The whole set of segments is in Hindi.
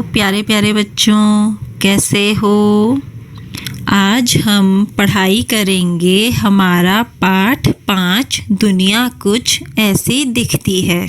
प्यारे प्यारे बच्चों, कैसे हो? आज हम पढ़ाई करेंगे हमारा पाठ 5 दुनिया कुछ ऐसी दिखती है।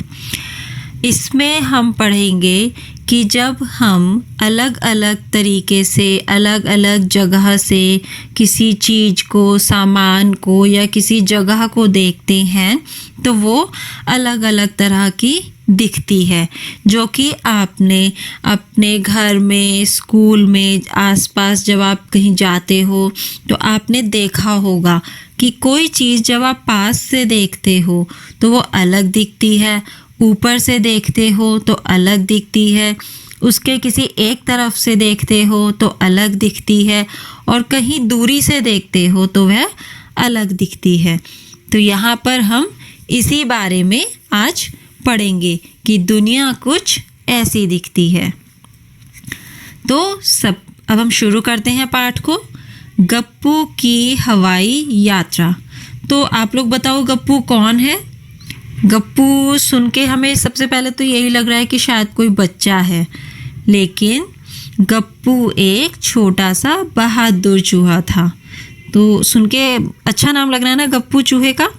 इसमें हम पढ़ेंगे कि जब हम अलग अलग तरीके से अलग अलग जगह से किसी चीज़ को, सामान को या किसी जगह को देखते हैं तो वो अलग अलग तरह की दिखती है, जो कि आपने अपने घर में, स्कूल में, आसपास जब आप कहीं जाते हो तो आपने देखा होगा कि कोई चीज़ जब आप पास से देखते हो तो वो अलग दिखती है, ऊपर से देखते हो तो अलग दिखती है, उसके किसी एक तरफ से देखते हो तो अलग दिखती है और कहीं दूरी से देखते हो तो वह अलग दिखती है। तो यहाँ पर हम इसी बारे में आज पढ़ेंगे कि दुनिया कुछ ऐसी दिखती है। तो अब हम शुरू करते हैं पाठ को। गप्पू की हवाई यात्रा। तो आप लोग बताओ, गप्पू कौन है? गप्पू सुन के हमें सबसे पहले तो यही लग रहा है कि शायद कोई बच्चा है, लेकिन गप्पू एक छोटा सा बहादुर चूहा था। तो सुन के अच्छा नाम लग रहा है ना, गप्पू चूहे का।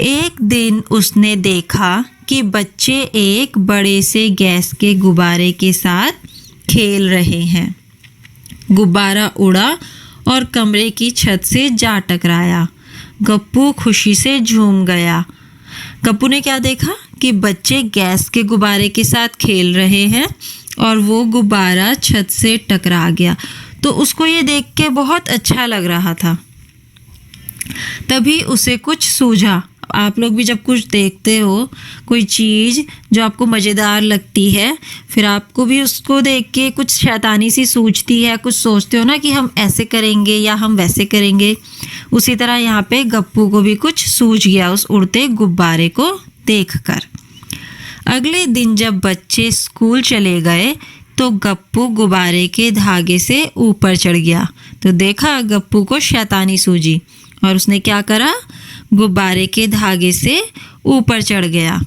एक दिन उसने देखा कि बच्चे एक बड़े से गैस के गुब्बारे के साथ खेल रहे हैं। गुब्बारा उड़ा और कमरे की छत से जा टकराया। गप्पू खुशी से झूम गया। गप्पू ने क्या देखा कि बच्चे गैस के गुब्बारे के साथ खेल रहे हैं और वो गुब्बारा छत से टकरा गया। तो उसको ये देख के बहुत अच्छा लग रहा था। तभी उसे कुछ सूझा। आप लोग भी जब कुछ देखते हो, कोई चीज़ जो आपको मज़ेदार लगती है, फिर आपको भी उसको देख के कुछ शैतानी सी सूझती है, कुछ सोचते हो ना कि हम ऐसे करेंगे या हम वैसे करेंगे। उसी तरह यहाँ पे गप्पू को भी कुछ सूझ गया उस उड़ते गुब्बारे को देखकर। अगले दिन जब बच्चे स्कूल चले गए तो गप्पू गुब्बारे के धागे से ऊपर चढ़ गया। तो देखा, गप्पू को शैतानी सूझी और उसने क्या करा, गुब्बारे के धागे से ऊपर चढ़ गया।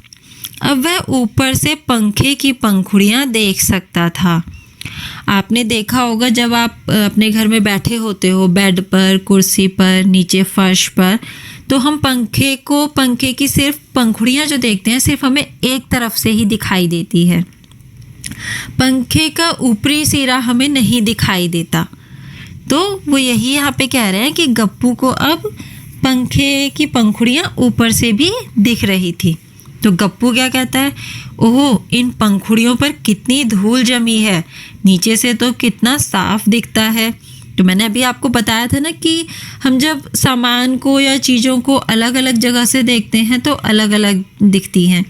अब वह ऊपर से पंखे की पंखुड़ियाँ देख सकता था। आपने देखा होगा जब आप अपने घर में बैठे होते हो, बेड पर, कुर्सी पर, नीचे फर्श पर, तो हम पंखे की सिर्फ पंखुड़ियाँ जो देखते हैं, सिर्फ हमें एक तरफ से ही दिखाई देती है। पंखे का ऊपरी सिरा हमें नहीं दिखाई देता। तो वो यही यहाँ पे कह रहे हैं कि गप्पू को अब पंखे की पंखुड़ियाँ ऊपर से भी दिख रही थी। तो गप्पू क्या कहता है, ओह, इन पंखुड़ियों पर कितनी धूल जमी है, नीचे से तो कितना साफ दिखता है। तो मैंने अभी आपको बताया था ना कि हम जब सामान को या चीज़ों को अलग अलग जगह से देखते हैं तो अलग अलग दिखती हैं।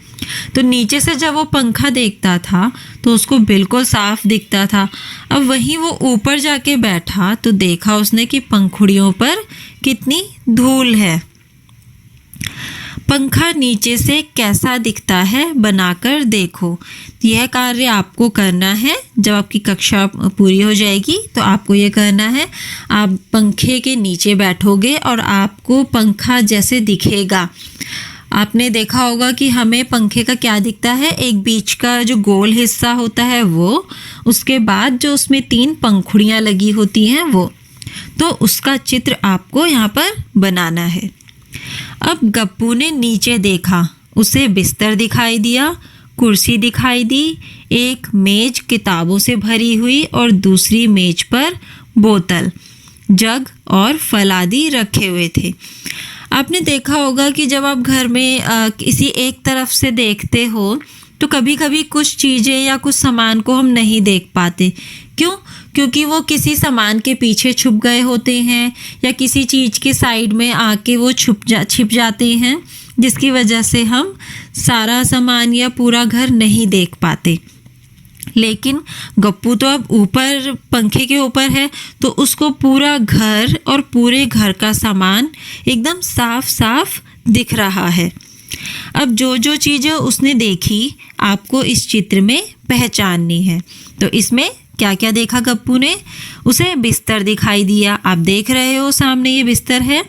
तो नीचे से जब वो पंखा देखता था तो उसको बिल्कुल साफ दिखता था। अब वहीं वो ऊपर जाके बैठा तो देखा उसने कि पंखुड़ियों पर कितनी धूल है। पंखा नीचे से कैसा दिखता है बनाकर देखो। यह कार्य आपको करना है। जब आपकी कक्षा पूरी हो जाएगी तो आपको ये करना है। आप पंखे के नीचे बैठोगे और आपको पंखा जैसे दिखेगा। आपने देखा होगा कि हमें पंखे का क्या दिखता है, एक बीच का जो गोल हिस्सा होता है वो, उसके बाद जो उसमें 3 पंखुड़ियाँ लगी होती हैं वो। तो उसका चित्र आपको यहाँ पर बनाना है। अब गप्पू ने नीचे देखा, उसे बिस्तर दिखाई दिया, कुर्सी दिखाई दी, एक मेज किताबों से भरी हुई और दूसरी मेज पर बोतल, जग और फल आदि रखे हुए थे। आपने देखा होगा कि जब आप घर में किसी एक तरफ से देखते हो तो कभी कभी कुछ चीज़ें या कुछ सामान को हम नहीं देख पाते। क्यों? क्योंकि वो किसी सामान के पीछे छुप गए होते हैं या किसी चीज़ के साइड में आके वो छिप जाते हैं, जिसकी वजह से हम सारा सामान या पूरा घर नहीं देख पाते। लेकिन गप्पू तो अब ऊपर पंखे के ऊपर है तो उसको पूरा घर और पूरे घर का सामान एकदम साफ साफ दिख रहा है। अब जो जो चीज़ें उसने देखी आपको इस चित्र में पहचाननी है। तो इसमें क्या क्या देखा गप्पू ने? उसे बिस्तर दिखाई दिया, आप देख रहे हो सामने ये बिस्तर है।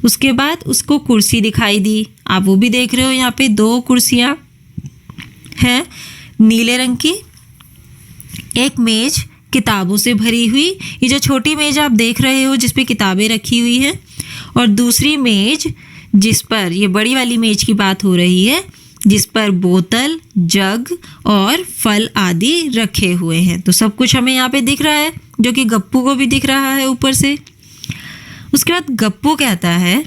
उसके बाद उसको कुर्सी दिखाई दी, आप वो भी देख रहे हो, यहाँ पे 2 कुर्सियाँ हैं नीले रंग की। एक मेज किताबों से भरी हुई, ये जो छोटी मेज आप देख रहे हो जिस पे किताबें रखी हुई हैं, और दूसरी मेज जिस पर, ये बड़ी वाली मेज की बात हो रही है, जिस पर बोतल, जग और फल आदि रखे हुए हैं। तो सब कुछ हमें यहाँ पे दिख रहा है, जो कि गप्पू को भी दिख रहा है ऊपर से। उसके बाद गप्पू कहता है,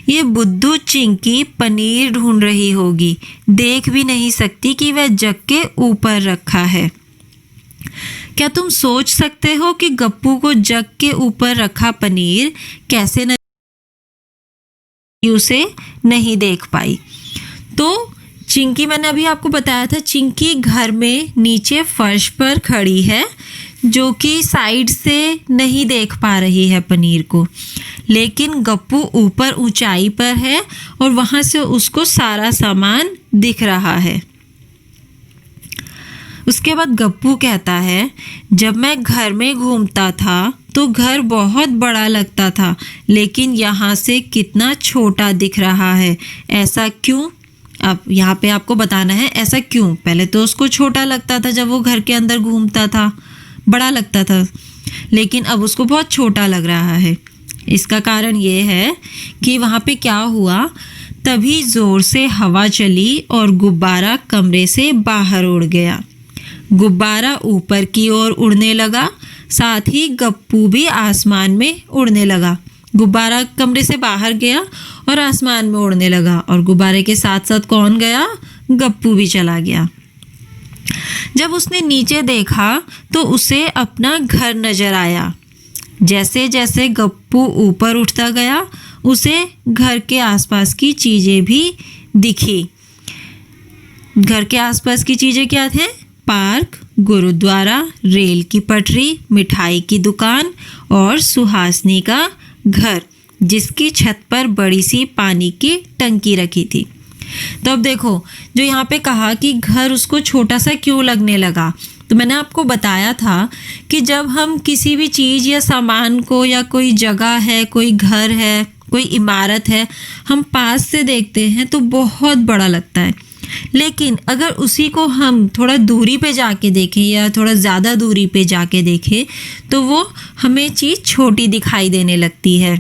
ये बुद्धू चिंकी पनीर ढूंढ रही होगी, देख भी नहीं सकती कि वह जग के ऊपर रखा है। क्या तुम सोच सकते हो कि गप्पू को जग के ऊपर रखा पनीर कैसे उसे नहीं देख पाई? तो चिंकी, मैंने अभी आपको बताया था, चिंकी घर में नीचे फर्श पर खड़ी है, जो कि साइड से नहीं देख पा रही है पनीर को, लेकिन गप्पू ऊपर ऊंचाई पर है और वहां से उसको सारा सामान दिख रहा है। उसके बाद गप्पू कहता है, जब मैं घर में घूमता था तो घर बहुत बड़ा लगता था, लेकिन यहाँ से कितना छोटा दिख रहा है, ऐसा क्यों? अब यहाँ पे आपको बताना है ऐसा क्यों। पहले तो उसको छोटा लगता था जब वो घर के अंदर घूमता था, बड़ा लगता था, लेकिन अब उसको बहुत छोटा लग रहा है। इसका कारण ये है कि वहाँ पे क्या हुआ, तभी ज़ोर से हवा चली और गुब्बारा कमरे से बाहर उड़ गया। गुब्बारा ऊपर की ओर उड़ने लगा, साथ ही गप्पू भी आसमान में उड़ने लगा। गुब्बारा कमरे से बाहर गया और आसमान में उड़ने लगा, और गुब्बारे के साथ साथ कौन गया? गप्पू भी चला गया। जब उसने नीचे देखा तो उसे अपना घर नजर आया। जैसे जैसे गप्पू ऊपर उठता गया, उसे घर के आसपास की चीज़ें भी दिखी। घर के आसपास की चीज़ें क्या थे? पार्क, गुरुद्वारा, रेल की पटरी, मिठाई की दुकान और सुहासनी का घर, जिसकी छत पर बड़ी सी पानी की टंकी रखी थी। तो अब देखो, जो यहाँ पे कहा कि घर उसको छोटा सा क्यों लगने लगा, तो मैंने आपको बताया था कि जब हम किसी भी चीज़ या सामान को, या कोई जगह है, कोई घर है, कोई इमारत है, हम पास से देखते हैं तो बहुत बड़ा लगता है, लेकिन अगर उसी को हम थोड़ा दूरी पे जाके देखें या थोड़ा ज़्यादा दूरी पे जाके देखें तो वो हमें चीज़ छोटी दिखाई देने लगती है।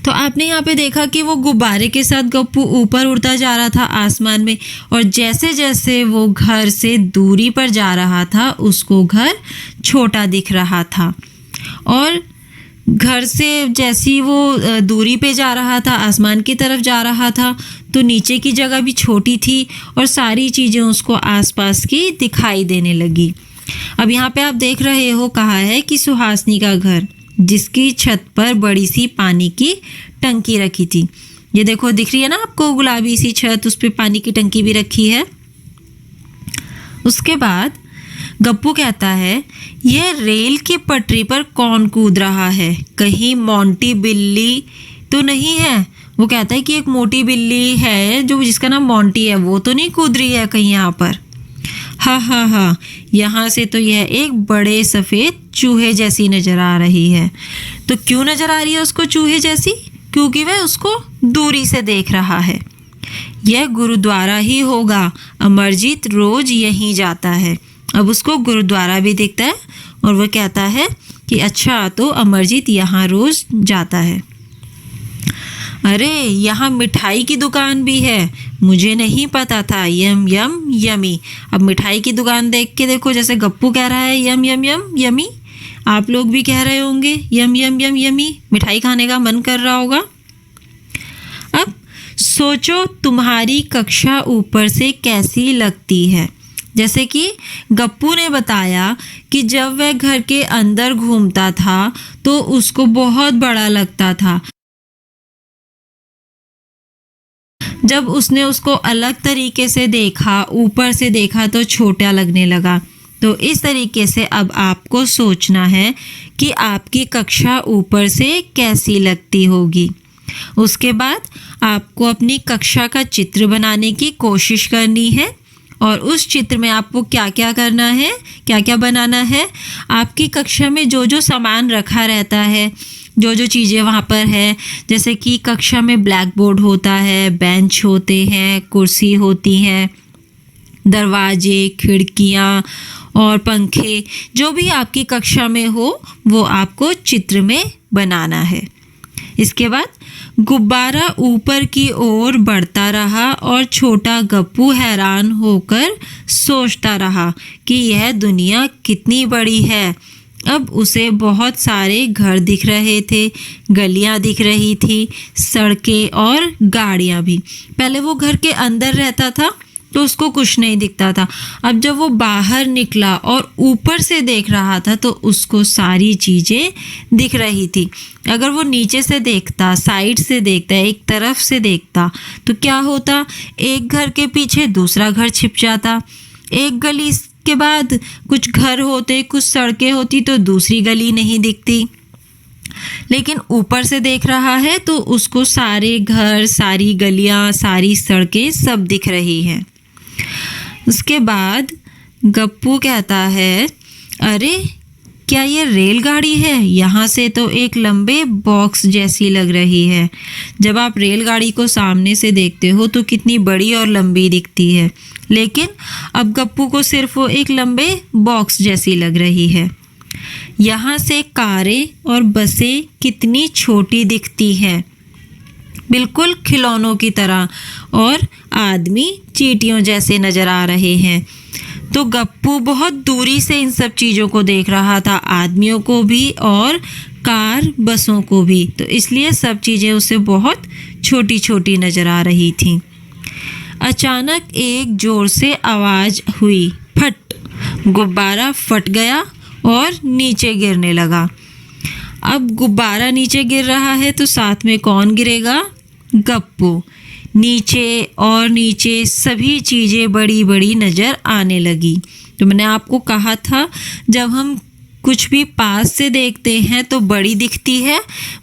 तो आपने यहाँ पे देखा कि वो गुब्बारे के साथ गप्पू ऊपर उड़ता जा रहा था आसमान में, और जैसे जैसे वो घर से दूरी पर जा रहा था उसको घर छोटा दिख रहा था, और घर से जैसी वो दूरी पे जा रहा था, आसमान की तरफ जा रहा था, तो नीचे की जगह भी छोटी थी और सारी चीज़ें उसको आसपास की दिखाई देने लगी। अब यहाँ पे आप देख रहे हो, कहा है कि सुहासनी का घर, जिसकी छत पर बड़ी सी पानी की टंकी रखी थी। ये देखो, दिख रही है ना आपको गुलाबी सी छत, उस पर पानी की टंकी भी रखी है। उसके बाद गप्पू कहता है, ये रेल की पटरी पर कौन कूद रहा है? कहीं मोंटी बिल्ली तो नहीं है? वो कहता है कि एक मोटी बिल्ली है जो जिसका नाम मोंटी है, वो तो नहीं कूद रही है कहीं यहाँ पर? हाँ हाँ हाँ, यहाँ से तो यह एक बड़े सफ़ेद चूहे जैसी नज़र आ रही है। तो क्यों नज़र आ रही है उसको चूहे जैसी? क्योंकि वह उसको दूरी से देख रहा है। यह गुरुद्वारा ही होगा, अमरजीत रोज यहीं जाता है। अब उसको गुरुद्वारा भी दिखता है और वह कहता है कि अच्छा, तो अमरजीत यहाँ रोज जाता है। अरे, यहाँ मिठाई की दुकान भी है, मुझे नहीं पता था। यम यम यमी। अब मिठाई की दुकान देख के देखो, जैसे गप्पू कह रहा है यम यम यम यमी, आप लोग भी कह रहे होंगे यम यम यम यमी, मिठाई खाने का मन कर रहा होगा। अब सोचो, तुम्हारी कक्षा ऊपर से कैसी लगती है? जैसे कि गप्पू ने बताया कि जब वह घर के अंदर घूमता था तो उसको बहुत बड़ा लगता था, जब उसने उसको अलग तरीके से देखा, ऊपर से देखा, तो छोटा लगने लगा। तो इस तरीके से अब आपको सोचना है कि आपकी कक्षा ऊपर से कैसी लगती होगी। उसके बाद आपको अपनी कक्षा का चित्र बनाने की कोशिश करनी है, और उस चित्र में आपको क्या क्या करना है, क्या क्या बनाना है। आपकी कक्षा में जो जो सामान रखा रहता है, जो जो चीज़ें वहाँ पर है, जैसे कि कक्षा में ब्लैक बोर्ड होता है, बेंच होते हैं, कुर्सी होती हैं, दरवाजे, खिड़कियाँ और पंखे, जो भी आपकी कक्षा में हो वो आपको चित्र में बनाना है। इसके बाद गुब्बारा ऊपर की ओर बढ़ता रहा और छोटा गप्पू हैरान होकर सोचता रहा कि यह दुनिया कितनी बड़ी है। अब उसे बहुत सारे घर दिख रहे थे, गलियां दिख रही थी, सड़कें और गाड़ियां भी। पहले वो घर के अंदर रहता था तो उसको कुछ नहीं दिखता था। अब जब वो बाहर निकला और ऊपर से देख रहा था तो उसको सारी चीज़ें दिख रही थी। अगर वो नीचे से देखता, साइड से देखता, एक तरफ से देखता तो क्या होता, एक घर के पीछे दूसरा घर छिप जाता, एक गली के बाद कुछ घर होते, कुछ सड़कें होती तो दूसरी गली नहीं दिखती। लेकिन ऊपर से देख रहा है तो उसको सारे घर, सारी गलियां, सारी सड़कें सब दिख रही हैं। उसके बाद गप्पू कहता है, अरे क्या ये रेलगाड़ी है? यहाँ से तो एक लंबे बॉक्स जैसी लग रही है। जब आप रेलगाड़ी को सामने से देखते हो तो कितनी बड़ी और लंबी दिखती है, लेकिन अब गप्पू को सिर्फ वो एक लंबे बॉक्स जैसी लग रही है। यहाँ से कारें और बसें कितनी छोटी दिखती हैं, बिल्कुल खिलौनों की तरह, और आदमी चींटियों जैसे नज़र आ रहे हैं। तो गप्पू बहुत दूरी से इन सब चीज़ों को देख रहा था, आदमियों को भी और कार बसों को भी, तो इसलिए सब चीज़ें उसे बहुत छोटी छोटी नज़र आ रही थीं। अचानक एक ज़ोर से आवाज़ हुई, फट! गुब्बारा फट गया और नीचे गिरने लगा। अब गुब्बारा नीचे गिर रहा है तो साथ में कौन गिरेगा? गप्पू। नीचे और नीचे सभी चीज़ें बड़ी बड़ी नज़र आने लगी। तो मैंने आपको कहा था जब हम कुछ भी पास से देखते हैं तो बड़ी दिखती है।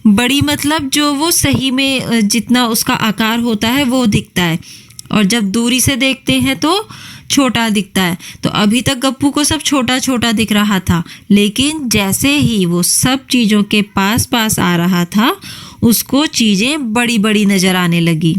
बड़ी मतलब जो वो सही में जितना उसका आकार होता है वो दिखता है, और जब दूरी से देखते हैं तो छोटा दिखता है। तो अभी तक गप्पू को सब छोटा छोटा दिख रहा था, लेकिन जैसे ही वो सब चीज़ों के पास पास आ रहा था उसको चीज़ें बड़ी बड़ी नज़र आने लगी।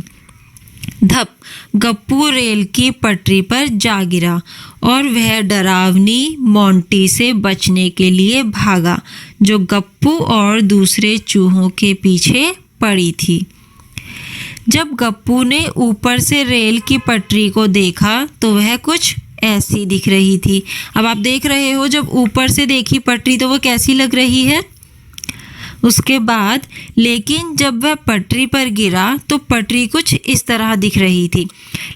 धप! गप्पू रेल की पटरी पर जा गिरा और वह डरावनी मोंटी से बचने के लिए भागा जो गप्पू और दूसरे चूहों के पीछे पड़ी थी। जब गप्पू ने ऊपर से रेल की पटरी को देखा तो वह कुछ ऐसी दिख रही थी। अब आप देख रहे हो जब ऊपर से देखी पटरी तो वो कैसी लग रही है। उसके बाद लेकिन जब वह पटरी पर गिरा तो पटरी कुछ इस तरह दिख रही थी,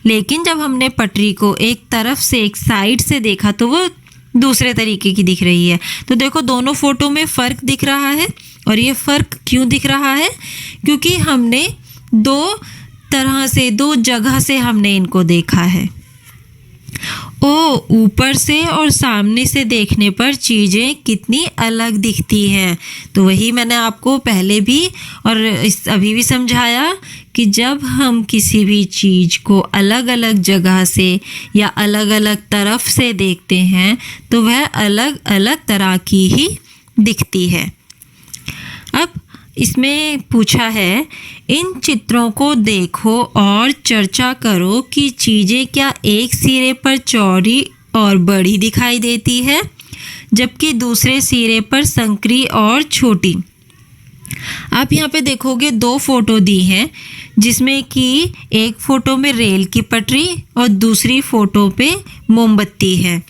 लेकिन जब हमने पटरी को एक तरफ से, एक साइड से देखा तो वो दूसरे तरीके की दिख रही है। तो देखो दोनों फोटो में फ़र्क दिख रहा है, और ये फ़र्क क्यों दिख रहा है? क्योंकि हमने दो तरह से, दो जगह से हमने इनको देखा है। ऊपर से और सामने से देखने पर चीज़ें कितनी अलग दिखती हैं। तो वही मैंने आपको पहले भी और अभी भी समझाया कि जब हम किसी भी चीज़ को अलग अलग जगह से या अलग अलग तरफ से देखते हैं तो वह अलग अलग तरह की ही दिखती है। अब इसमें पूछा है, इन चित्रों को देखो और चर्चा करो कि चीज़ें क्या एक सिरे पर चौड़ी और बड़ी दिखाई देती है जबकि दूसरे सिरे पर संकरी और छोटी। आप यहाँ पे देखोगे दो फोटो दी हैं, जिसमें कि एक फ़ोटो में रेल की पटरी और दूसरी फ़ोटो पे मोमबत्ती है।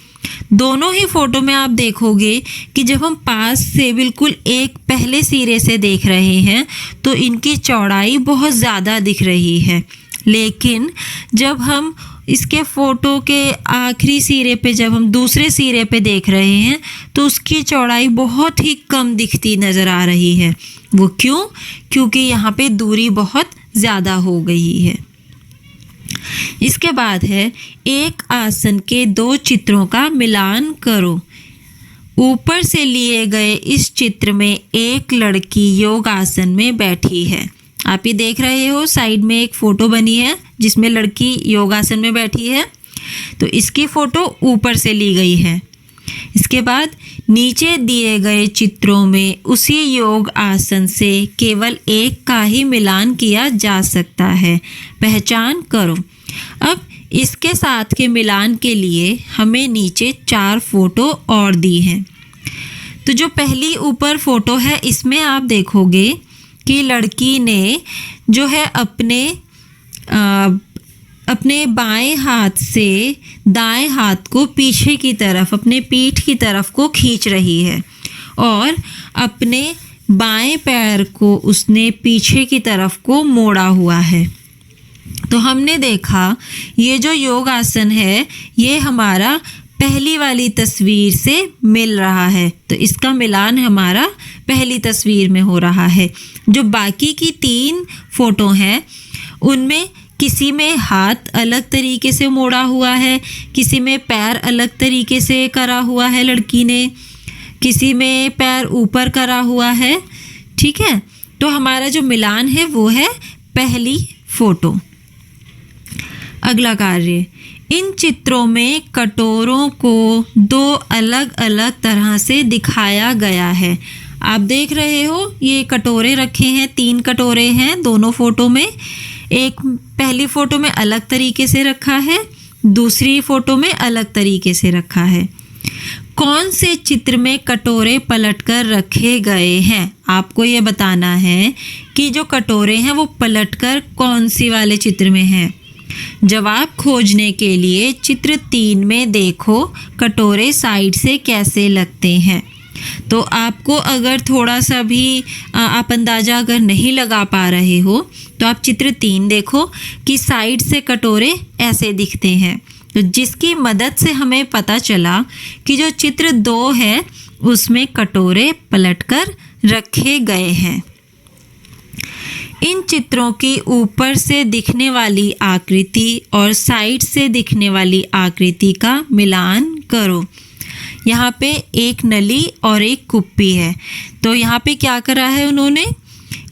दोनों ही फोटो में आप देखोगे कि जब हम पास से बिल्कुल एक पहले सिरे से देख रहे हैं तो इनकी चौड़ाई बहुत ज़्यादा दिख रही है, लेकिन जब हम इसके फ़ोटो के आखिरी सिरे पे, जब हम दूसरे सिरे पे देख रहे हैं तो उसकी चौड़ाई बहुत ही कम दिखती नज़र आ रही है। वो क्यों? क्योंकि यहाँ पे दूरी बहुत ज़्यादा हो गई है। इसके बाद है, एक आसन के दो चित्रों का मिलान करो। ऊपर से लिए गए इस चित्र में एक लड़की योग आसन में बैठी है। आप ये देख रहे हो साइड में एक फ़ोटो बनी है जिसमें लड़की योग आसन में बैठी है, तो इसकी फ़ोटो ऊपर से ली गई है। इसके बाद नीचे दिए गए चित्रों में उसी योग आसन से केवल एक का ही मिलान किया जा सकता है, पहचान करो। अब इसके साथ के मिलान के लिए हमें नीचे 4 फोटो और दी हैं। तो जो पहली ऊपर फोटो है इसमें आप देखोगे कि लड़की ने जो है अपने बाएं हाथ से दाएं हाथ को पीछे की तरफ, अपने पीठ की तरफ को खींच रही है और अपने बाएं पैर को उसने पीछे की तरफ को मोड़ा हुआ है। तो हमने देखा ये जो योग आसन है ये हमारा पहली वाली तस्वीर से मिल रहा है, तो इसका मिलान हमारा पहली तस्वीर में हो रहा है। जो बाकी की 3 फोटो हैं उनमें किसी में हाथ अलग तरीके से मोड़ा हुआ है, किसी में पैर अलग तरीके से करा हुआ है लड़की ने, किसी में पैर ऊपर करा हुआ है। ठीक है, तो हमारा जो मिलान है वो है पहली फोटो। अगला कार्य, इन चित्रों में कटोरों को 2 अलग अलग तरह से दिखाया गया है। आप देख रहे हो ये कटोरे रखे हैं, 3 कटोरे हैं दोनों फोटो में। एक पहली फोटो में अलग तरीके से रखा है, दूसरी फोटो में अलग तरीके से रखा है। कौन से चित्र में कटोरे पलटकर रखे गए हैं? आपको ये बताना है कि जो कटोरे हैं वो पलटकर कौन सी वाले चित्र में हैं। जवाब खोजने के लिए चित्र 3 में देखो कटोरे साइड से कैसे लगते हैं। तो आपको अगर थोड़ा सा भी आप अंदाज़ा अगर नहीं लगा पा रहे हो तो आप चित्र 3 देखो कि साइड से कटोरे ऐसे दिखते हैं, तो जिसकी मदद से हमें पता चला कि जो चित्र 2 है उसमें कटोरे पलटकर रखे गए हैं। इन चित्रों की ऊपर से दिखने वाली आकृति और साइड से दिखने वाली आकृति का मिलान करो। यहाँ पे एक नली और एक कुप्पी है, तो यहाँ पे क्या करा है उन्होंने,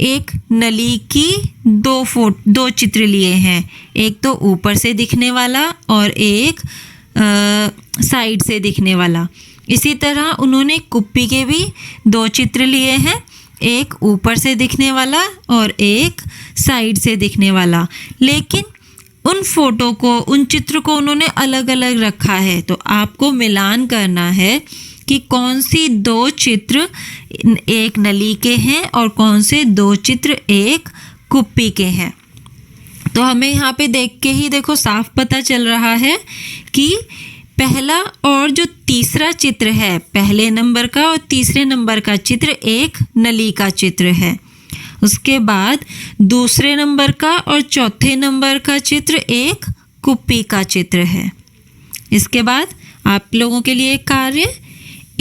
एक नली की 2 चित्र लिए हैं, एक तो ऊपर से दिखने वाला और एक साइड से दिखने वाला। इसी तरह उन्होंने कुप्पी के भी 2 चित्र लिए हैं, एक ऊपर से दिखने वाला और एक साइड से दिखने वाला। लेकिन उन फोटो को, उन चित्र को उन्होंने अलग अलग रखा है, तो आपको मिलान करना है कि कौन सी 2 चित्र एक नली के हैं और कौन से 2 चित्र एक कुप्पी के हैं। तो हमें यहाँ पे देख के ही देखो साफ पता चल रहा है कि पहला और जो तीसरा चित्र है, पहले नंबर का और तीसरे नंबर का चित्र एक नली का चित्र है। उसके बाद दूसरे नंबर का और चौथे नंबर का चित्र एक कुप्पी का चित्र है। इसके बाद आप लोगों के लिए कार्य,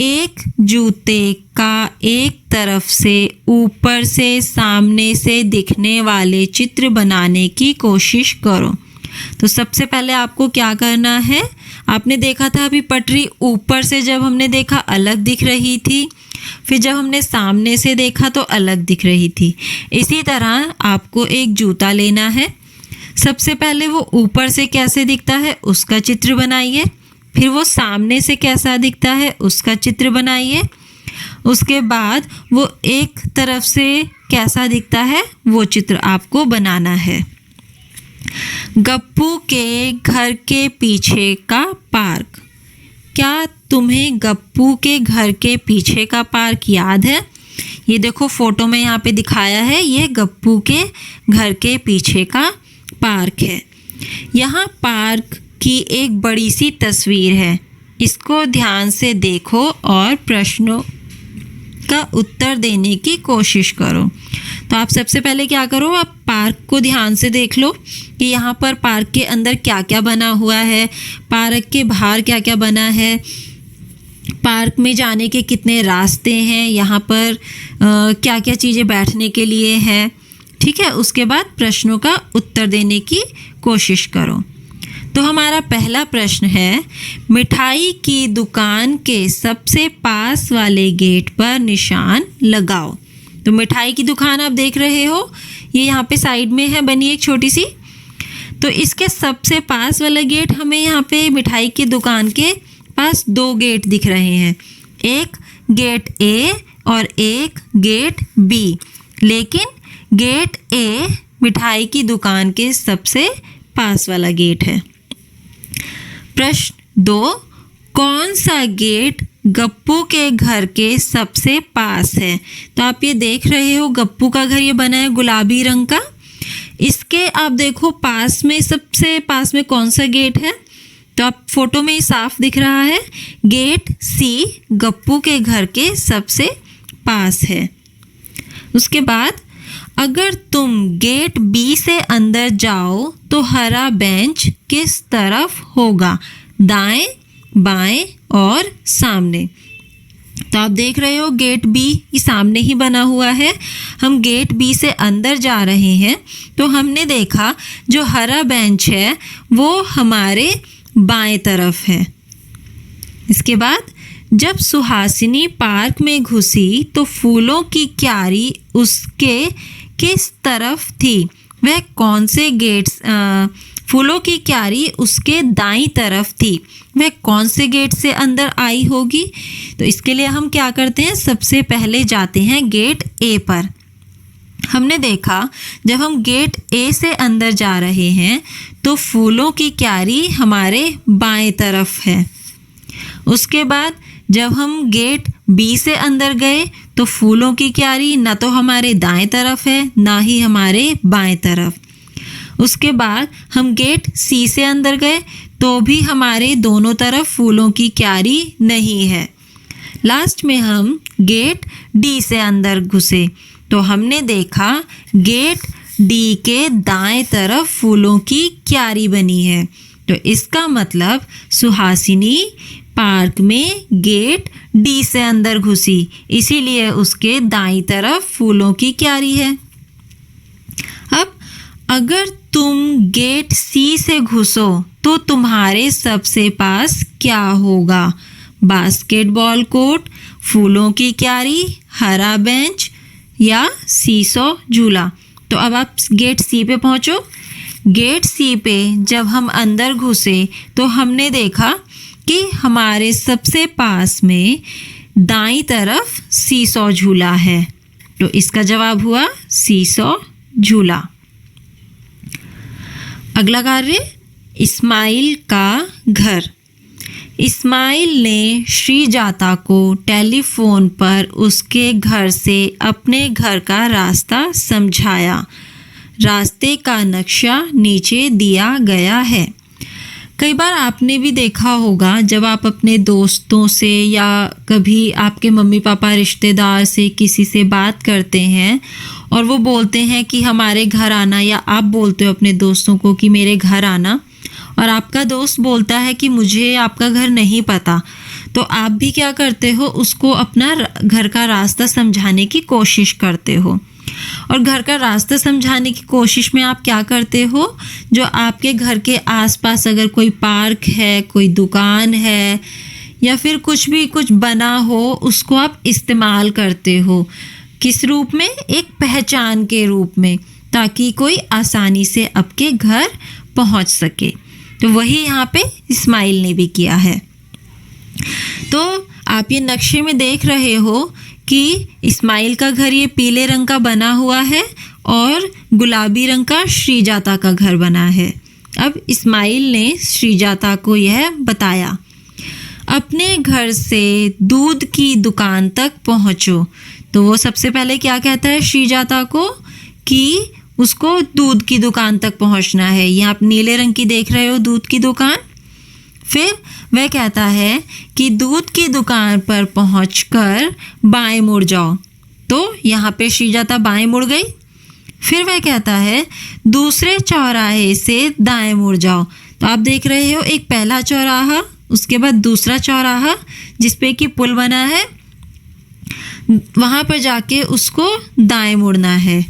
एक जूते का एक तरफ से ऊपर से सामने से दिखने वाले चित्र बनाने की कोशिश करो। तो सबसे पहले आपको क्या करना है, आपने देखा था अभी पटरी ऊपर से जब हमने देखा अलग दिख रही थी, फिर जब हमने सामने से देखा तो अलग दिख रही थी। इसी तरह आपको एक जूता लेना है। सबसे पहले वो ऊपर से कैसे दिखता है उसका चित्र बनाइए, फिर वो सामने से कैसा दिखता है उसका चित्र बनाइए, उसके बाद वो एक तरफ से कैसा दिखता है वो चित्र आपको बनाना है। गप्पू के घर के पीछे का पार्क। क्या तुम्हें गप्पू के घर के पीछे का पार्क याद है? ये देखो फोटो में यहाँ पे दिखाया है, ये गप्पू के घर के पीछे का पार्क है। यहाँ पार्क की एक बड़ी सी तस्वीर है, इसको ध्यान से देखो और प्रश्नों का उत्तर देने की कोशिश करो। तो आप सबसे पहले क्या करो, आप पार्क को ध्यान से देख लो कि यहाँ पर पार्क के अंदर क्या क्या बना हुआ है, पार्क के बाहर क्या क्या बना है, पार्क में जाने के कितने रास्ते हैं, यहाँ पर क्या क्या चीज़ें बैठने के लिए हैं। ठीक है, उसके बाद प्रश्नों का उत्तर देने की कोशिश करो। तो हमारा पहला प्रश्न है, मिठाई की दुकान के सबसे पास वाले गेट पर निशान लगाओ। तो मिठाई की दुकान आप देख रहे हो, ये यहाँ पे साइड में है बनी एक छोटी सी, तो इसके सबसे पास वाला गेट हमें यहाँ पे मिठाई की दुकान के पास 2 गेट दिख रहे हैं, एक गेट ए और एक गेट बी। लेकिन गेट ए मिठाई की दुकान के सबसे पास वाला गेट है। प्रश्न 2, कौन सा गेट गप्पू के घर के सबसे पास है? तो आप ये देख रहे हो गप्पू का घर ये बना है गुलाबी रंग का। इसके आप देखो पास में, सबसे पास में कौन सा गेट है? तो आप फोटो में साफ दिख रहा है, गेट सी गप्पू के घर के सबसे पास है। उसके बाद अगर तुम गेट बी से अंदर जाओ तो हरा बेंच किस तरफ होगा? दाएं, बाएं और सामने। तो आप देख रहे हो गेट बी सामने ही बना हुआ है। हम गेट बी से अंदर जा रहे हैं तो हमने देखा जो हरा बेंच है वो हमारे बाएं तरफ है। इसके बाद जब सुहासिनी पार्क में घुसी तो फूलों की क्यारी उसके किस तरफ थी? वह कौन से गेट फूलों की क्यारी उसके दाईं तरफ थी। वह कौन से गेट से अंदर आई होगी? तो इसके लिए हम क्या करते हैं, सबसे पहले जाते हैं गेट ए पर। हमने देखा जब हम गेट ए से अंदर जा रहे हैं तो फूलों की क्यारी हमारे बाएं तरफ है। उसके बाद जब हम गेट बी से अंदर गए तो फूलों की क्यारी ना तो हमारे दाएं तरफ है ना ही हमारे बाएं तरफ। उसके बाद हम गेट सी से अंदर गए तो भी हमारे दोनों तरफ फूलों की क्यारी नहीं है। लास्ट में हम गेट डी से अंदर घुसे तो हमने देखा गेट डी के दाएं तरफ फूलों की क्यारी बनी है। तो इसका मतलब सुहासिनी पार्क में गेट डी से अंदर घुसी, इसीलिए उसके दाईं तरफ फूलों की क्यारी है। अब अगर तुम गेट सी से घुसो तो तुम्हारे सबसे पास क्या होगा? बास्केटबॉल कोर्ट, फूलों की क्यारी, हरा बेंच या सीसो झूला। तो अब आप गेट सी पे पहुंचो। गेट सी पे जब हम अंदर घुसे तो हमने देखा कि हमारे सबसे पास में दाईं तरफ सीसो झूला है। तो इसका जवाब हुआ सीसो झूला। अगला कार्य, इस्माइल का घर। इस्माइल ने श्रीजाता को टेलीफोन पर उसके घर से अपने घर का रास्ता समझाया। रास्ते का नक्शा नीचे दिया गया है। कई बार आपने भी देखा होगा जब आप अपने दोस्तों से या कभी आपके मम्मी पापा रिश्तेदार से किसी से बात करते हैं और वो बोलते हैं कि हमारे घर आना, या आप बोलते हो अपने दोस्तों को कि मेरे घर आना, और आपका दोस्त बोलता है कि मुझे आपका घर नहीं पता। तो आप भी क्या करते हो, उसको अपना घर का रास्ता समझाने की कोशिश करते हो। और घर का रास्ता समझाने की कोशिश में आप क्या करते हो, जो आपके घर के आसपास अगर कोई पार्क है, कोई दुकान है या फिर कुछ बना हो, उसको आप इस्तेमाल करते हो। किस रूप में? एक पहचान के रूप में, ताकि कोई आसानी से आपके घर पहुंच सके। तो वही यहाँ पे इस्माइल ने भी किया है। तो आप ये नक्शे में देख रहे हो कि इस्माइल का घर ये पीले रंग का बना हुआ है और गुलाबी रंग का श्रीजाता का घर बना है। अब इस्माइल ने श्रीजाता को यह बताया, अपने घर से दूध की दुकान तक पहुंचो। तो वो सबसे पहले क्या कहता है श्रीजाता को कि उसको दूध की दुकान तक पहुंचना है। ये आप नीले रंग की देख रहे हो दूध की दुकान। फिर वह कहता है कि दूध की दुकान पर पहुंचकर बाएं मुड़ जाओ। तो यहाँ पे श्रीजाता बाएं मुड़ गई। फिर वह कहता है दूसरे चौराहे से दाएं मुड़ जाओ। तो आप देख रहे हो एक पहला चौराहा, उसके बाद दूसरा चौराहा जिसपे कि पुल बना है, वहाँ पर जाके उसको दाएं मुड़ना है।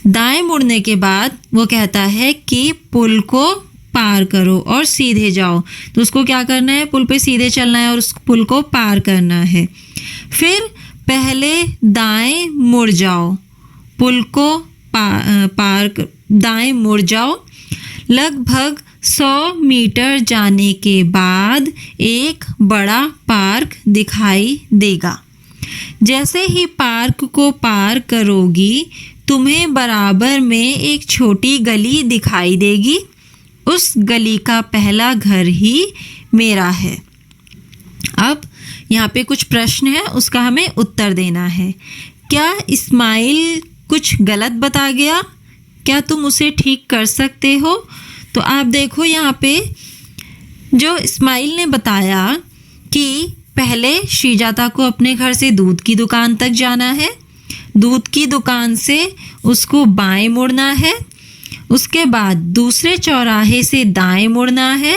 दाएं मुड़ने के बाद वो कहता है कि पुल को पार करो और सीधे जाओ। तो उसको क्या करना है, पुल पे सीधे चलना है और उस पुल को पार करना है। फिर पहले दाएं मुड़ जाओ, पुल को दाएं मुड़ जाओ। लगभग 100 मीटर जाने के बाद एक बड़ा पार्क दिखाई देगा। जैसे ही पार्क को पार करोगी तुम्हें बराबर में एक छोटी गली दिखाई देगी। उस गली का पहला घर ही मेरा है। अब यहाँ पे कुछ प्रश्न है, उसका हमें उत्तर देना है। क्या इस्माइल कुछ गलत बता गया? क्या तुम उसे ठीक कर सकते हो? तो आप देखो यहाँ पे जो इस्माइल ने बताया कि पहले श्रीजाता को अपने घर से दूध की दुकान तक जाना है, दूध की दुकान से उसको बाएं मुड़ना है, उसके बाद दूसरे चौराहे से दाएं मुड़ना है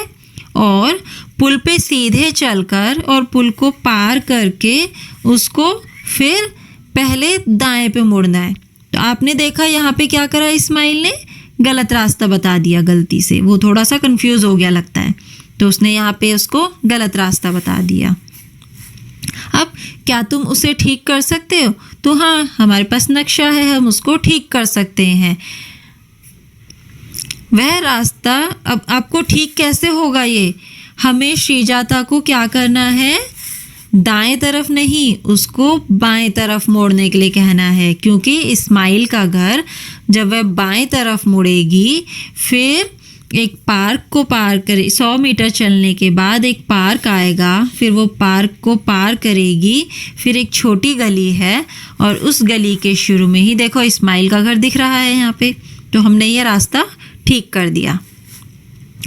और पुल पे सीधे चलकर और पुल को पार करके उसको फिर पहले दाएं पे मुड़ना है। तो आपने देखा यहाँ पे क्या करा, इस्माइल ने गलत रास्ता बता दिया गलती से। वो थोड़ा सा कंफ्यूज हो गया लगता है, तो उसने यहाँ पे उसको गलत रास्ता बता दिया। अब क्या तुम उसे ठीक कर सकते हो? तो हाँ, हमारे पास नक्शा है, हम उसको ठीक कर सकते हैं। वह रास्ता अब आपको ठीक कैसे होगा? ये हमें श्रीजाता को क्या करना है, दाएं तरफ नहीं, उसको बाएं तरफ मोड़ने के लिए कहना है, क्योंकि इस्माइल का घर जब वह बाएं तरफ मुड़ेगी फिर एक पार्क को पार करे, 100 मीटर चलने के बाद एक पार्क आएगा, फिर वो पार्क को पार करेगी, फिर एक छोटी गली है और उस गली के शुरू में ही देखो इस्माइल का घर दिख रहा है यहाँ पे। तो हमने ये रास्ता ठीक कर दिया।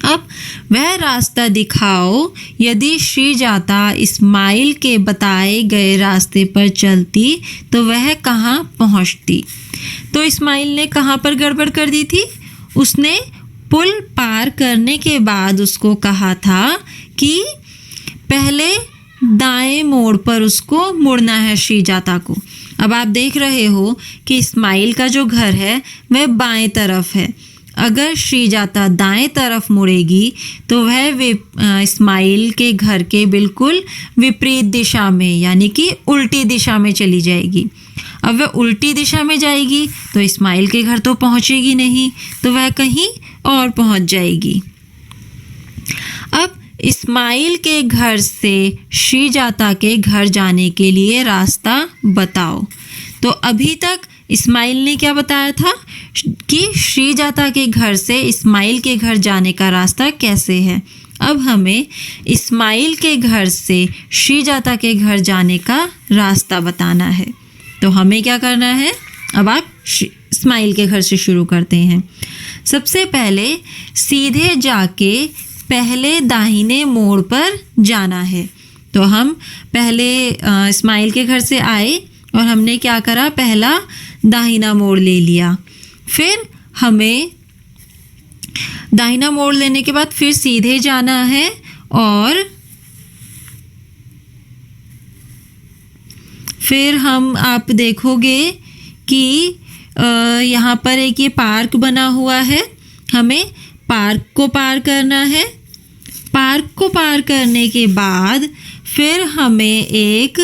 अब वह रास्ता दिखाओ, यदि श्रीजाता इस्माइल के बताए गए रास्ते पर चलती तो वह कहाँ पहुँचती? तो इस्माइल ने कहाँ पर गड़बड़ कर दी थी? उसने पुल पार करने के बाद उसको कहा था कि पहले दाएं मोड़ पर उसको मुड़ना है श्रीजाता को। अब आप देख रहे हो कि इस्माइल का जो घर है वह बाएं तरफ है। अगर श्रीजाता दाएं तरफ मुड़ेगी तो वह इस्माइल के घर के बिल्कुल विपरीत दिशा में, यानी कि उल्टी दिशा में चली जाएगी। अब वह उल्टी दिशा में जाएगी तो इस्माइल के घर तो पहुंचेगी नहीं, तो वह कहीं और पहुंच जाएगी। अब इस्माइल के घर से श्रीजाता के घर जाने के लिए रास्ता बताओ। तो अभी तक इस्माइल ने क्या बताया था कि श्रीजाता के घर से इस्माइल के घर जाने का रास्ता कैसे है। अब हमें इस्माइल के घर से श्रीजाता के घर जाने का रास्ता बताना है। तो हमें क्या करना है, अब आप इस्माइल के घर से शुरू करते हैं। सबसे पहले सीधे जाके पहले दाहिने मोड़ पर जाना है। तो हम पहले इस्माइल के घर से आए और हमने क्या करा, पहला दाहिना मोड़ ले लिया। फिर हमें दाहिना मोड़ लेने के बाद फिर सीधे जाना है और फिर हम आप देखोगे कि यहाँ पर एक ये पार्क बना हुआ है, हमें पार्क को पार करना है। पार्क को पार करने के बाद फिर हमें एक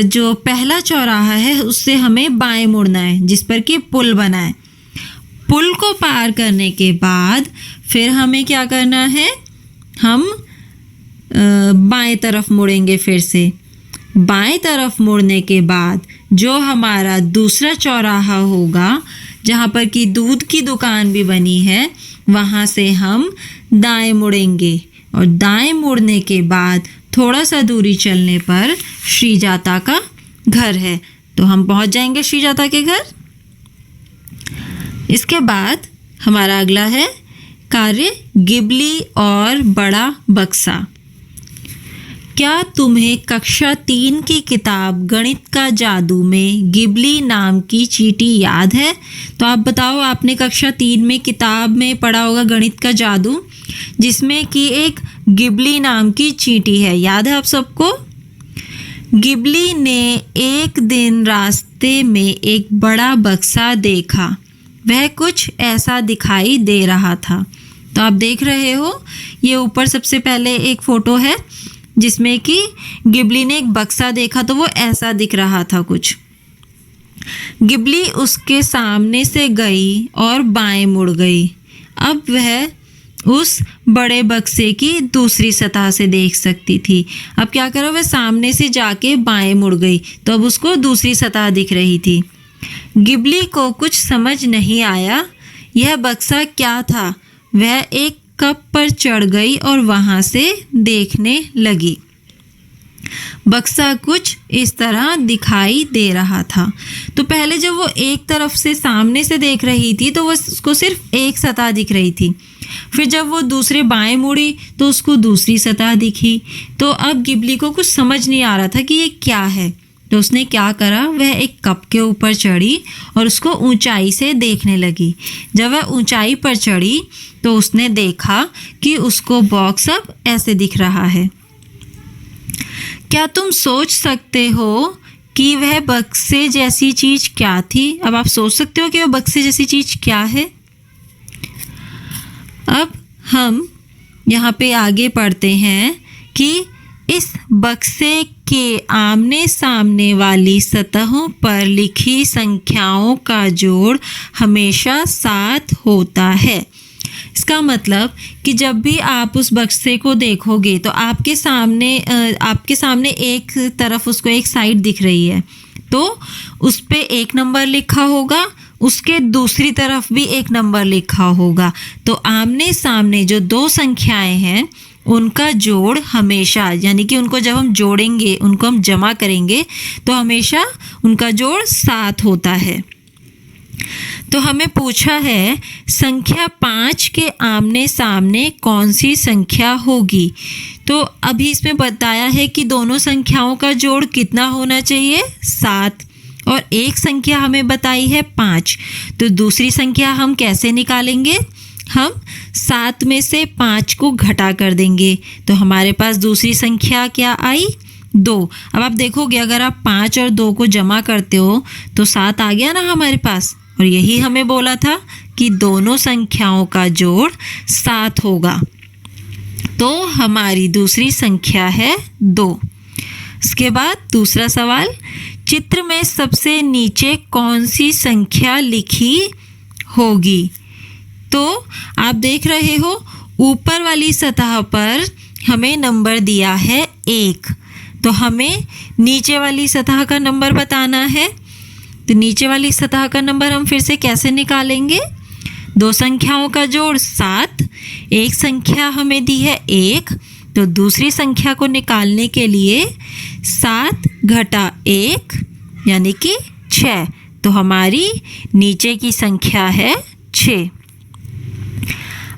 जो पहला चौराहा है उससे हमें बाएं मुड़ना है, जिस पर कि पुल बना है। पुल को पार करने के बाद फिर हमें क्या करना है, हम बाएं तरफ मुड़ेंगे। फिर से बाएं तरफ मुड़ने के बाद जो हमारा दूसरा चौराहा होगा जहाँ पर कि दूध की दुकान भी बनी है, वहाँ से हम दाएं मुड़ेंगे और दाएं मुड़ने के बाद थोड़ा सा दूरी चलने पर श्रीजाता का घर है, तो हम पहुँच जाएंगे श्रीजाता के घर। इसके बाद हमारा अगला है कार्य गिबली और बड़ा बक्सा। क्या तुम्हें कक्षा 3 की किताब गणित का जादू में गिबली नाम की चींटी याद है? तो आप बताओ, आपने कक्षा 3 में किताब में पढ़ा होगा गणित का जादू, जिसमें कि एक गिबली नाम की चींटी है, याद है आप सबको? गिबली ने एक दिन रास्ते में एक बड़ा बक्सा देखा। वह कुछ ऐसा दिखाई दे रहा था। तो आप देख रहे हो, ये ऊपर सबसे पहले एक फ़ोटो है जिसमें कि गिबली ने एक बक्सा देखा, तो वो ऐसा दिख रहा था कुछ। गिबली उसके सामने से गई और बाएं मुड़ गई। अब वह उस बड़े बक्से की दूसरी सतह से देख सकती थी। अब क्या करो, वह सामने से जाके बाएं मुड़ गई, तो अब उसको दूसरी सतह दिख रही थी। गिबली को कुछ समझ नहीं आया यह बक्सा क्या था। वह एक कप पर चढ़ गई और वहाँ से देखने लगी। बक्सा कुछ इस तरह दिखाई दे रहा था। तो पहले जब वो एक तरफ से सामने से देख रही थी तो वो उसको सिर्फ एक सतह दिख रही थी। फिर जब वो दूसरे बाएं मुड़ी तो उसको दूसरी सतह दिखी। तो अब गिबली को कुछ समझ नहीं आ रहा था कि ये क्या है। तो उसने क्या करा, वह एक कप के ऊपर चढ़ी और उसको ऊंचाई से देखने लगी। जब वह ऊंचाई पर चढ़ी तो उसने देखा कि उसको बॉक्स अब ऐसे दिख रहा है। क्या तुम सोच सकते हो कि वह बक्से जैसी चीज़ क्या थी? अब आप सोच सकते हो कि वह बक्से जैसी चीज़ क्या है। अब हम यहाँ पे आगे पढ़ते हैं कि इस बक्से के आमने सामने वाली सतहों पर लिखी संख्याओं का जोड़ हमेशा 7 होता है। इसका मतलब कि जब भी आप उस बक्से को देखोगे तो आपके सामने एक तरफ उसको एक साइड दिख रही है, तो उस पे एक नंबर लिखा होगा, उसके दूसरी तरफ भी एक नंबर लिखा होगा। तो आमने सामने जो दो संख्याएं हैं उनका जोड़ हमेशा, यानी कि उनको जब हम जोड़ेंगे, उनको हम जमा करेंगे तो हमेशा उनका जोड़ 7 होता है। तो हमें पूछा है संख्या 5 के आमने सामने कौन सी संख्या होगी। तो अभी इसमें बताया है कि दोनों संख्याओं का जोड़ कितना होना चाहिए, 7, और एक संख्या हमें बताई है 5। तो दूसरी संख्या हम कैसे निकालेंगे, हम 7 में से 5 को घटा कर देंगे। तो हमारे पास दूसरी संख्या क्या आई, 2। अब आप देखोगे अगर आप 5 और 2 को जमा करते हो तो 7 आ गया ना हमारे पास। और यही हमें बोला था कि दोनों संख्याओं का जोड़ 7 होगा। तो हमारी दूसरी संख्या है 2। इसके बाद दूसरा सवाल, चित्र में सबसे नीचे कौन सी संख्या लिखी होगी। तो आप देख रहे हो ऊपर वाली सतह पर हमें नंबर दिया है 1, तो हमें नीचे वाली सतह का नंबर बताना है। तो नीचे वाली सतह का नंबर हम फिर से कैसे निकालेंगे, दो संख्याओं का जोड़ 7, एक संख्या हमें दी है 1, तो दूसरी संख्या को निकालने के लिए 7 घटा 1 यानी कि 6। तो हमारी नीचे की संख्या है 6।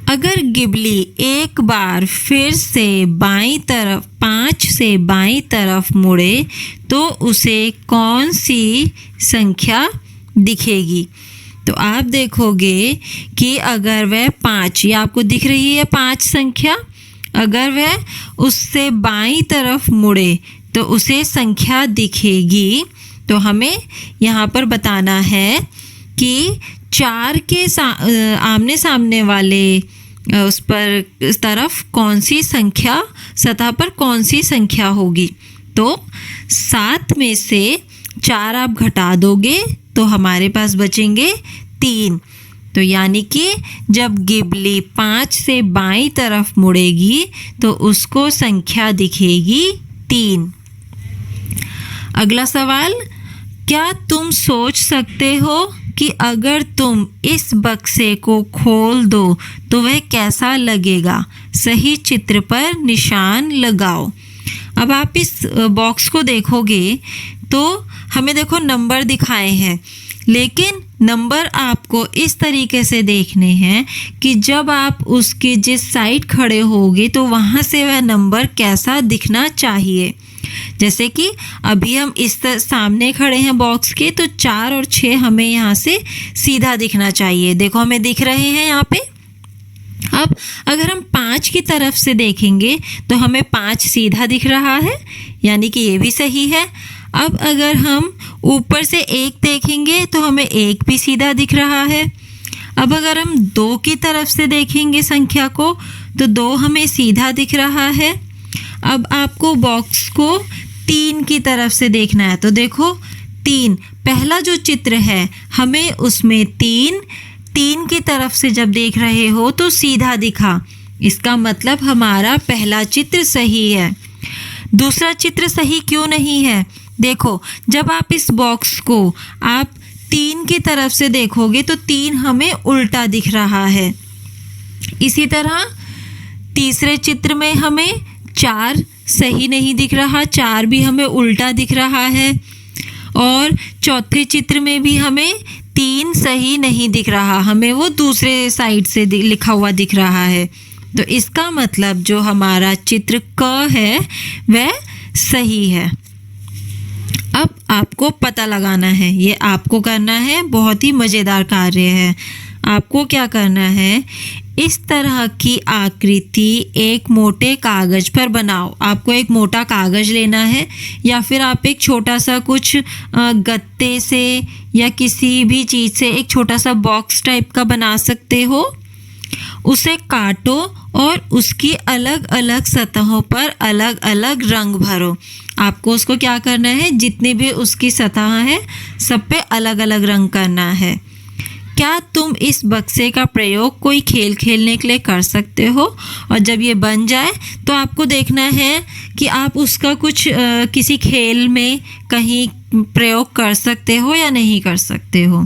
अगर गिबली एक बार फिर से बाईं तरफ 5 से बाईं तरफ मुड़े तो उसे कौन सी संख्या दिखेगी। तो आप देखोगे कि अगर वह 5, ये आपको दिख रही है 5 संख्या, अगर वह उससे बाईं तरफ मुड़े तो उसे संख्या दिखेगी। तो हमें यहाँ पर बताना है कि 4 के आमने सामने वाले उस पर इस तरफ कौन सी संख्या, सतह पर कौन सी संख्या होगी। तो 7 में से 4 आप घटा दोगे तो हमारे पास बचेंगे 3। तो यानी कि जब गिबली 5 से बाईं तरफ मुड़ेगी तो उसको संख्या दिखेगी 3। अगला सवाल, क्या तुम सोच सकते हो कि अगर तुम इस बक्से को खोल दो तो वह कैसा लगेगा। सही चित्र पर निशान लगाओ। अब आप इस बॉक्स को देखोगे तो हमें देखो नंबर दिखाए हैं, लेकिन नंबर आपको इस तरीके से देखने हैं कि जब आप उसके जिस साइड खड़े होगे तो वहाँ से वह नंबर कैसा दिखना चाहिए। जैसे कि अभी हम इस सामने खड़े हैं बॉक्स के, तो 4 और 6 हमें यहाँ से सीधा दिखना चाहिए। देखो हमें दिख रहे हैं यहाँ पे। अब अगर हम 5 की तरफ से देखेंगे तो हमें 5 सीधा दिख रहा है, यानी कि ये भी सही है। अब अगर हम ऊपर से 1 देखेंगे तो हमें 1 भी सीधा दिख रहा है। अब अगर हम 2 की तरफ से देखेंगे संख्या को तो 2 हमें सीधा दिख रहा है। अब आपको बॉक्स को 3 की तरफ से देखना है, तो देखो 3 पहला जो चित्र है हमें उसमें 3 की तरफ से जब देख रहे हो तो सीधा दिखा, इसका मतलब हमारा पहला चित्र सही है। दूसरा चित्र सही क्यों नहीं है, देखो जब आप इस बॉक्स को आप 3 की तरफ से देखोगे तो 3 हमें उल्टा दिख रहा है। इसी तरह तीसरे चित्र में हमें 4 सही नहीं दिख रहा, 4 भी हमें उल्टा दिख रहा है। और चौथे चित्र में भी हमें 3 सही नहीं दिख रहा, हमें वो दूसरे साइड से लिखा हुआ दिख रहा है। तो इसका मतलब जो हमारा चित्र क है वह सही है। अब आपको पता लगाना है, ये आपको करना है, बहुत ही मज़ेदार कार्य है। आपको क्या करना है, इस तरह की आकृति एक मोटे कागज़ पर बनाओ। आपको एक मोटा कागज़ लेना है या फिर आप एक छोटा सा कुछ गत्ते से या किसी भी चीज़ से एक छोटा सा बॉक्स टाइप का बना सकते हो। उसे काटो और उसकी अलग अलग सतहों पर अलग अलग रंग भरो। आपको उसको क्या करना है, जितने भी उसकी सतह है सब पे अलग अलग रंग करना है। क्या तुम इस बक्से का प्रयोग कोई खेल खेलने के लिए कर सकते हो? और जब ये बन जाए तो आपको देखना है कि आप उसका कुछ किसी खेल में कहीं प्रयोग कर सकते हो या नहीं कर सकते हो।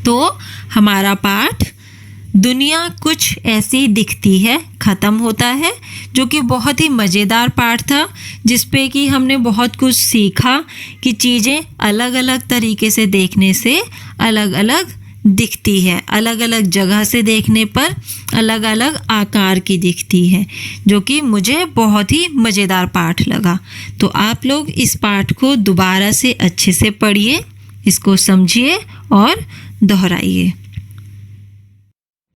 तो हमारा पाठ दुनिया कुछ ऐसी दिखती है ख़त्म होता है, जो कि बहुत ही मज़ेदार पाठ था, जिस पे कि हमने बहुत कुछ सीखा कि चीज़ें अलग अलग तरीके से देखने से अलग अलग दिखती है, अलग अलग जगह से देखने पर अलग अलग आकार की दिखती है, जो कि मुझे बहुत ही मज़ेदार पाठ लगा। तो आप लोग इस पाठ को दोबारा से अच्छे से पढ़िए, इसको समझिए और दोहराइए।